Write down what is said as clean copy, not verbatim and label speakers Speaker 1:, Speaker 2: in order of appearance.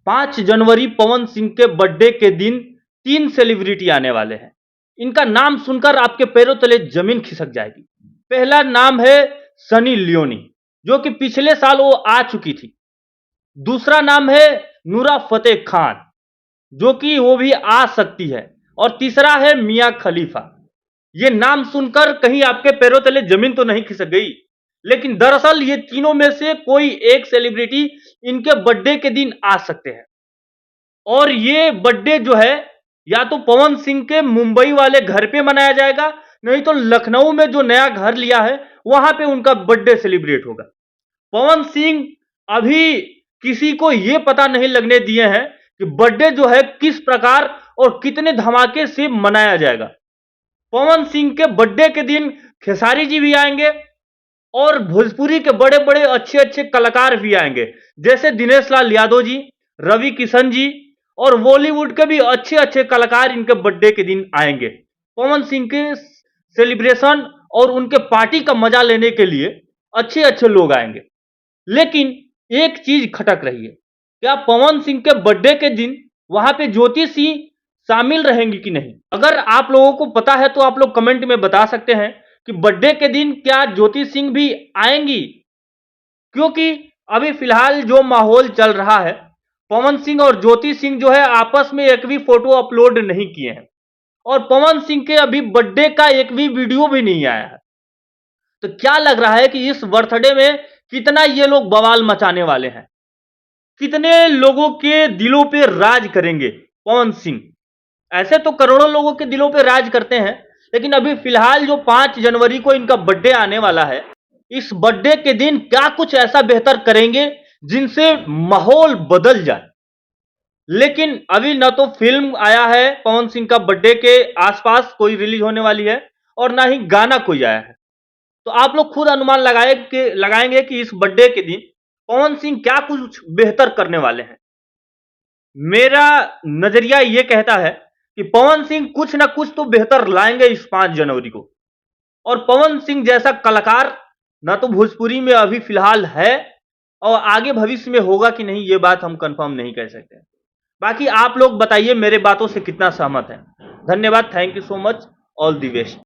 Speaker 1: 5 जनवरी पवन सिंह के बर्थडे के दिन 3 सेलिब्रिटी आने वाले हैं। इनका नाम सुनकर आपके पैरों तले जमीन खिसक जाएगी। पहला नाम है सनी लियोनी, जो कि पिछले साल वो आ चुकी थी। दूसरा नाम है नूरा फतेह खान, जो कि वो भी आ सकती है। और तीसरा है मिया खलीफा। ये नाम सुनकर कहीं आपके पैरों तले जमीन तो नहीं खिसक गई, लेकिन दरअसल ये तीनों में से कोई एक सेलिब्रिटी इनके बर्थडे के दिन आ सकते हैं। और ये बर्थडे जो है, या तो पवन सिंह के मुंबई वाले घर पे मनाया जाएगा, नहीं तो लखनऊ में जो नया घर लिया है वहां पे उनका बर्थडे सेलिब्रेट होगा। पवन सिंह अभी किसी को यह पता नहीं लगने दिए हैं कि बर्थडे जो है किस प्रकार और कितने धमाके से मनाया जाएगा। पवन सिंह के बर्थडे के दिन खेसारी जी भी आएंगे और भोजपुरी के बड़े बड़े अच्छे अच्छे कलाकार भी आएंगे, जैसे दिनेश लाल यादव जी, रवि किशन जी, और बॉलीवुड के भी अच्छे अच्छे कलाकार इनके बर्थडे के दिन आएंगे। पवन सिंह के सेलिब्रेशन और उनके पार्टी का मजा लेने के लिए अच्छे अच्छे लोग आएंगे। लेकिन एक चीज खटक रही है, क्या पवन सिंह के बर्थडे के दिन वहां पे ज्योति सिंह शामिल रहेंगी कि नहीं? अगर आप लोगों को पता है तो आप लोग कमेंट में बता सकते हैं कि बर्थडे के दिन क्या ज्योति सिंह भी आएंगी। क्योंकि अभी फिलहाल जो माहौल चल रहा है, पवन सिंह और ज्योति सिंह जो है आपस में एक भी फोटो अपलोड नहीं किए हैं, और पवन सिंह के अभी बर्थडे का एक भी वीडियो भी नहीं आया है। तो क्या लग रहा है कि इस बर्थडे में कितना ये लोग बवाल मचाने वाले हैं, कितने लोगों के दिलों पे राज करेंगे पवन सिंह। ऐसे तो करोड़ों लोगों के दिलों पे राज करते हैं, लेकिन अभी फिलहाल जो 5 जनवरी को इनका बर्थडे आने वाला है, इस बर्थडे के दिन क्या कुछ ऐसा बेहतर करेंगे जिनसे माहौल बदल जाए। लेकिन अभी न तो फिल्म आया है पवन सिंह का बर्थडे के आसपास कोई रिलीज होने वाली है, और ना ही गाना कोई आया है। तो आप लोग खुद अनुमान लगाएंगे कि इस बर्थडे के दिन पवन सिंह क्या कुछ बेहतर करने वाले हैं। मेरा नजरिया यह कहता है कि पवन सिंह कुछ ना कुछ तो बेहतर लाएंगे इस 5 जनवरी को। और पवन सिंह जैसा कलाकार ना तो भोजपुरी में अभी फिलहाल है, और आगे भविष्य में होगा कि नहीं ये बात हम कंफर्म नहीं कह सकते। बाकी आप लोग बताइए मेरे बातों से कितना सहमत है। धन्यवाद, thank you so much, all the best.